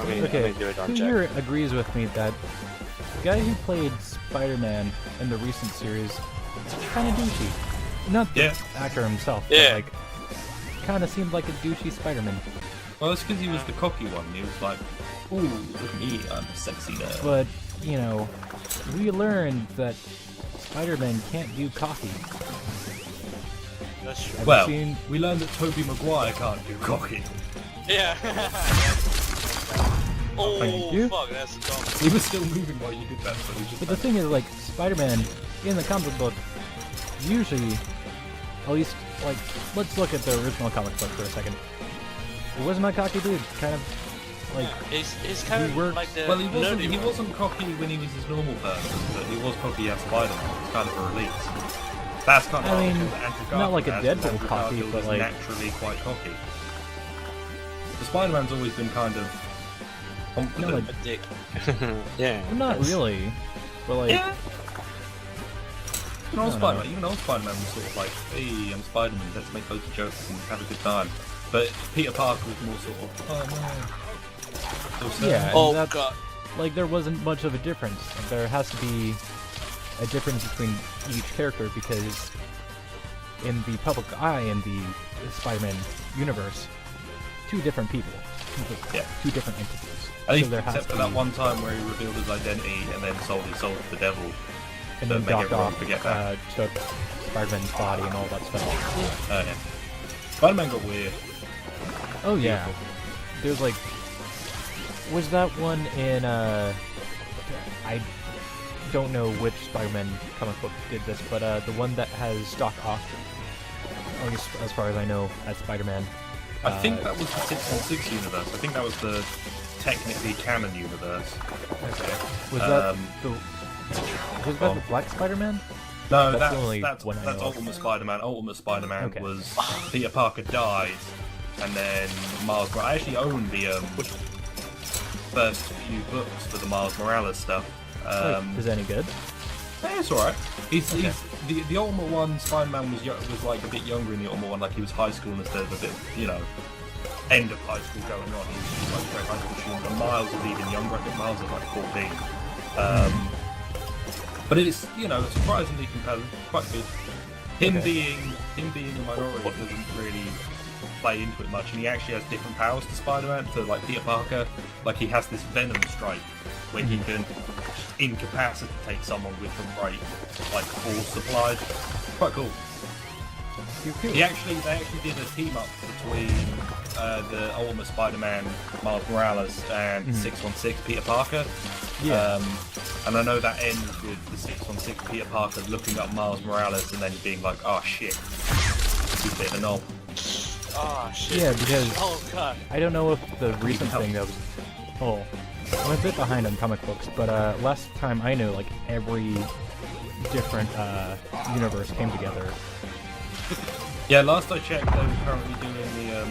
I mean, Okay, do it on who Jack. here agrees with me that the guy who played Spider-Man in the recent series is kind of douchey? Not the actor himself, but like, kind of seemed like a douchey Spider-Man. Well, it's because he was the cocky one. He was like, ooh, look at me, I'm sexy now. But, you know, we learned that Spider-Man can't do cocky. That's true. Well, we learned that Tobey Maguire can't do cocky. Yeah. Oh, Thank you. fuck, that's dumb. He was still moving while you did that, so he just... But the thing is, like, Spider-Man in the comic book, usually, at least, like, let's look at the original comic book for a second. It wasn't a cocky dude, kind of, like... It's kind of like the Well, he nerdy wasn't cocky when he was his normal person, but he was cocky as Spider-Man. It's kind of a release. That's kind of not like a Deadpool cocky, but like... naturally quite cocky. The Spider-Man's always been kind of... confident. No, like... a dick. Yeah. Well, not really, but like... Yeah. Even old Spider-Man was sort of like, hey, I'm Spider-Man, let's make loads of jokes and have a good time. But Peter Parker was more sort of, oh no. Yeah, oh that's, god. like, there wasn't much of a difference. There has to be a difference between each character because in the public eye, in the Spider-Man universe, two different people. Yeah. Two different entities. I think so there except for that one time where he revealed his identity and then sold his soul to the devil. And then Doc Ock forget that. took Spider-Man's body and all that stuff. Yeah. Spider-Man got weird. Oh yeah. There's like... Was that one in, I don't know which Spider-Man comic book did this, but the one that has Doc Ock, at least as far as I know, as Spider-Man. I think that was the 616 universe. I think that was the technically canon universe. Okay. Was that the Black Spider-Man? No, that's Ultimate Spider-Man. Ultimate Spider-Man was Peter Parker dies, and then Miles Morales. I actually own the first few books for the Miles Morales stuff. Is it any good? Yeah, it's alright. He's the Ultimate one. Spider-Man was like a bit younger in the Ultimate one, like he was high school instead of a bit, end of high school going on. He was like very high school student. And Miles was even younger. I think Miles was like 14. But it's surprisingly compelling, quite good. Him being a minority doesn't really play into it much, and he actually has different powers to Spider-Man, to like Peter Parker. Like he has this Venom strike where he can incapacitate someone with the right force applied. Quite cool. They actually did a team up between the Ultimate Spider-Man Miles Morales and 616 Peter Parker. Yeah. And I know that ends with the 616 Peter Parker looking up Miles Morales and then being like, oh shit, he's a bit of a knob. Oh shit. Yeah, because God. I don't know if the recent thing that was... Oh, I'm a bit behind on comic books, but last time I knew, like, every different universe came together. Yeah, last I checked, they were currently doing the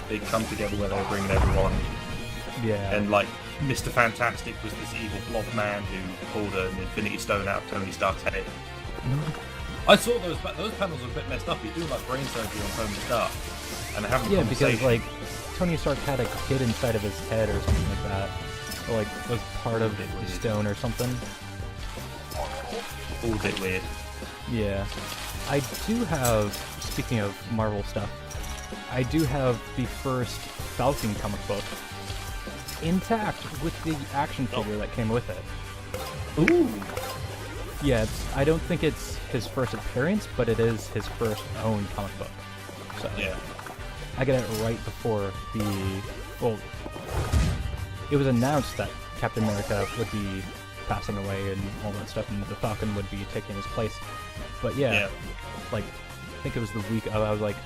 big come together where they were bringing everyone. Yeah. And like Mr. Fantastic was this evil blob man who pulled an Infinity Stone out of Tony Stark's head. I saw those panels are a bit messed up. He's doing like brain surgery on Tony Stark, and they haven't. Yeah, because like Tony Stark had a kid inside of his head or something like that, or like was part of the stone or something. All a bit weird. Yeah, I do have. Speaking of Marvel stuff, I do have the first Falcon comic book intact with the action figure that came with it. Ooh. Yeah, I don't think it's his first appearance, but it is his first own comic book. So yeah, I got it right before it was announced that Captain America would be passing away and all that stuff, and the Falcon would be taking his place. But yeah. Like, I think it was the week of, I was like,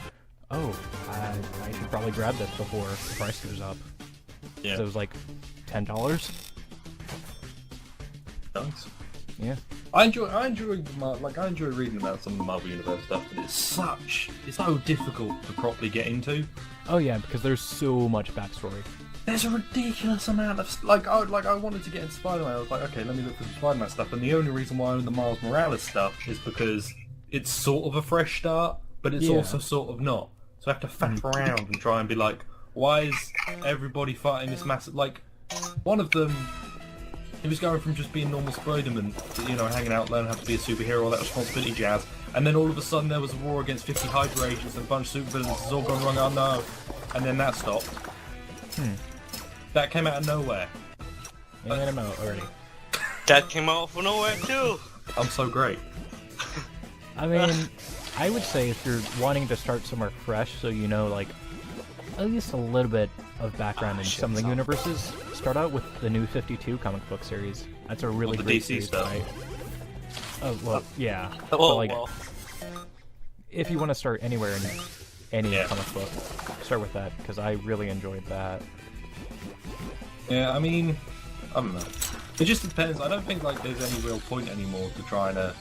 oh, I should probably grab this before the price goes up. Yeah. So it was like $10. Nice. Yeah. I enjoy reading about some of the Marvel Universe stuff, but it's so difficult to properly get into. Oh yeah, because there's so much backstory. There's a ridiculous amount of I wanted to get into Spider-Man. I was like, okay, let me look for the Spider-Man stuff, and the only reason why I own the Miles Morales stuff is because it's sort of a fresh start, but it's also sort of not. So I have to faff around and try and be like, Why is everybody fighting this massive... Like, one of them, he was going from just being normal Spider-Man to, you know, hanging out, learning how to be a superhero, all that responsibility jazz, and then all of a sudden there was a war against 50 Hydra agents and a bunch of supervillains, it's all gone wrong, oh no. And then that stopped. That came out of nowhere. Yeah, I'm out already. That came out from nowhere too. I'm so great. I mean, I would say if you're wanting to start somewhere fresh, so you know, like, at least a little bit of background in some of the universes, start out with the new 52 comic book series. That's a really the great DC series, stuff. right? Oh, well, yeah. Oh, But, like, well. if you want to start anywhere in any Yeah. comic book, start with that, because I really enjoyed that. Yeah, I mean, I don't know. It just depends. I don't think like there's any real point anymore to trying to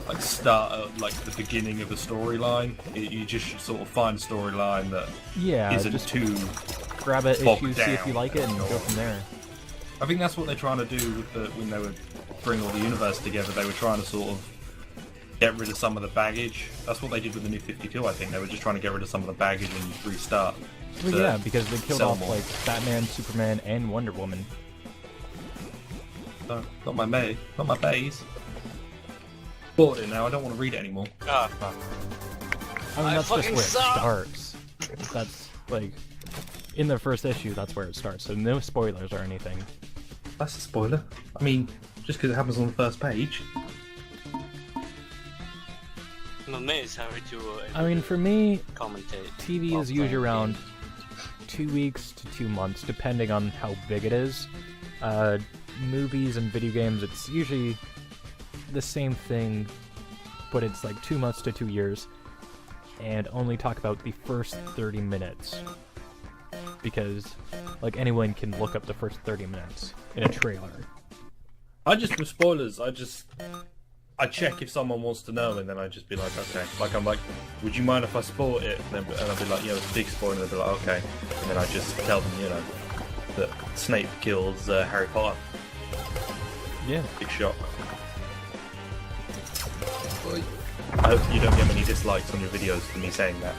like start at like the beginning of a storyline. You just sort of find a storyline that Yeah, isn't just too grab an bogged issue, see if you down. like it, and go from there. I think that's what they're trying to do with when they would bring all the universe together. They were trying to sort of get rid of some of the baggage. That's what they did with the new 52, I think. They were just trying to get rid of some of the baggage and restart. Well, to yeah, because they killed sell off more. like Batman, Superman, and Wonder Woman. No, not my May, not my bays. Bought it now, I don't want to read it anymore. Ah, fuck. I mean, I that's just fucking where suck. it starts. That's like in the first issue. That's where it starts. So no spoilers or anything. That's a spoiler. I mean, just because it happens on the first page. I'm amazed how to I mean, for me, commentate. TV while is usually playing around games. 2 weeks to 2 months, depending on how big it is. Movies and video games, it's usually the same thing, but it's like 2 months to 2 years, and only talk about the first 30 minutes. Because, like, anyone can look up the first 30 minutes in a trailer. I just, with spoilers, I check if someone wants to know, and then I just be like, okay. Like, I'm like, would you mind if I spoil it? And I'll be like, yeah, it's a big spoiler, and they'll be like, okay. And then I just tell them, you know, that Snape kills Harry Potter. Yeah. Big shock. I hope you don't get many dislikes on your videos for me saying that.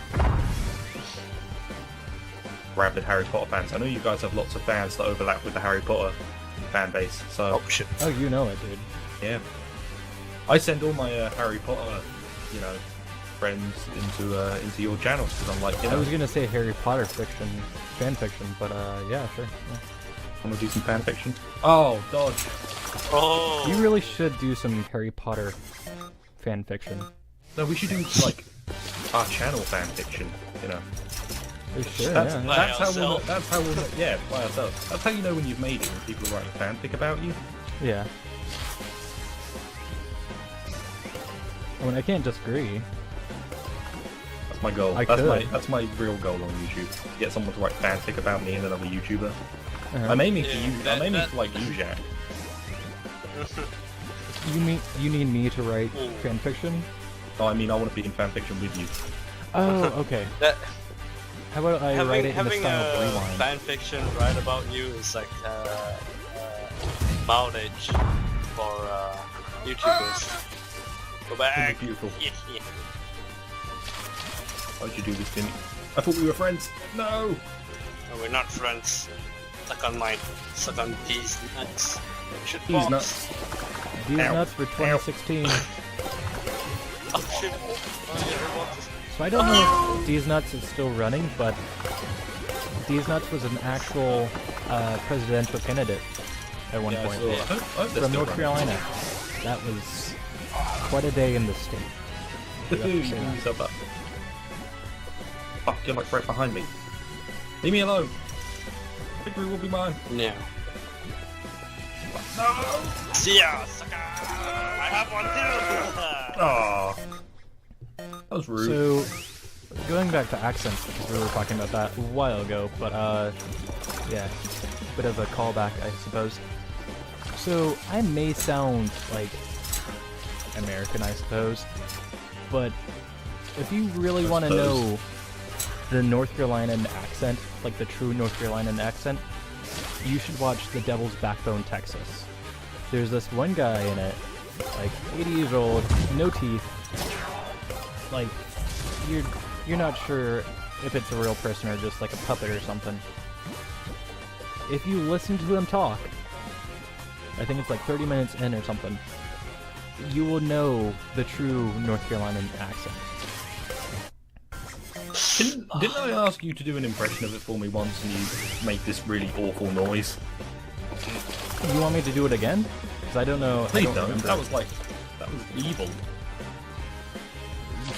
Rabid Harry Potter fans. I know you guys have lots of fans that overlap with the Harry Potter fan base, so... Oh shit. Oh, you know it, dude. Yeah. I send all my Harry Potter, you know, friends into your channels because I'm like, you I know, was gonna say Harry Potter fiction, fan fiction, but yeah, sure. Yeah. I'm gonna do some fan fiction. Oh, dodge. Oh. You really should do some Harry Potter fan fiction. No, we should do like our channel fan fiction. You know, You should, that's, yeah. By that's how ourselves. that's how we'll yeah, by ourselves. That's how you know when you've made it when people are writing fanfic about you. Yeah. I mean, I can't disagree. That's my goal. I That's could. that's my real goal on YouTube. To get someone to write fanfic about me and another YouTuber. Uh-huh. I'm aiming for Yeah, you. that- I'm aiming that- for like you, Jack. You need me to write Ooh. fan fiction? No, I mean I want to be in fanfiction with you. Oh, okay. That How about I write it in the having style of a Rewind? fan fiction write about you is like mileage for YouTubers. Go back. Beautiful. Yeah, yeah. Why'd you do this to me? I thought we were friends. No. No, we're not friends. Suck on mine. Suck on these nuts. Shit These box. nuts. These Ow. nuts for 2016. Oh shit. Oh, yeah, what is- So I don't know if These Nuts is still running, but These Nuts was an actual presidential candidate at one Yeah, I point saw it. I hope they're from still North running. Carolina. That was quite a day in the state. You blew yourself up. Fuck, you're like right behind me. Leave me alone. Victory will be mine. Yeah. No! See ya, sucker! I have one too! Aww. That was rude. So, going back to accents, because we were talking about that a while ago, but yeah, bit of a callback, I suppose. So, I may sound like American, I suppose, but if you really I want to suppose. know the North Carolinian accent, like the true North Carolinian accent, you should watch The Devil's Backbone, Texas. There's this one guy in it, like 80 years old, no teeth. Like, you're not sure if it's a real person or just like a puppet or something. If you listen to him talk, I think it's like 30 minutes in or something, you will know the true North Carolinian accent. Didn't I ask you to do an impression of it for me once, and you made this really awful noise? You want me to do it again? Because I don't know. Please I don't remember. That was evil.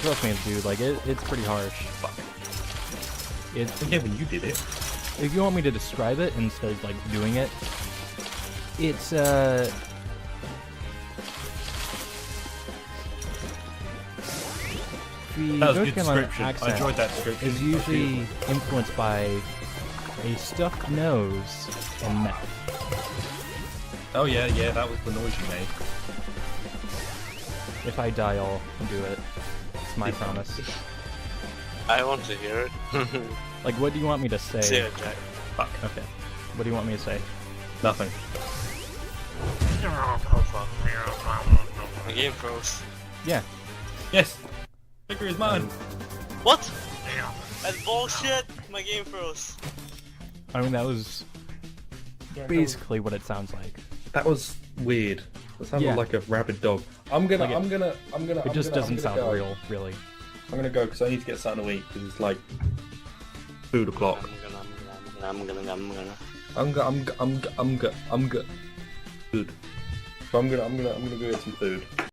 Trust me, dude. Like it's pretty harsh. Fuck. It's Yeah, when you did it. If you want me to describe it instead of like doing it, it's the That was a North good Carolina description. accent I enjoyed that description. is usually influenced by a stuffed nose and meth. Oh yeah, that was the noise you made. If I die, I'll do it. It's my promise. I want to hear it. Like, what do you want me to say? Say it, Jack. Fuck. Okay. What do you want me to say? Nothing. My game froze. Yeah. Yes. Figure is mine. What? That's bullshit. My game froze. I mean, that was basically what it sounds like. That was weird. That sounded Yeah. like a rabid dog. I'm gonna. It just doesn't sound real, really. I'm gonna go because I need to get something to eat because it's like food o'clock. I'm gonna. I'm good. So I'm gonna go get some food.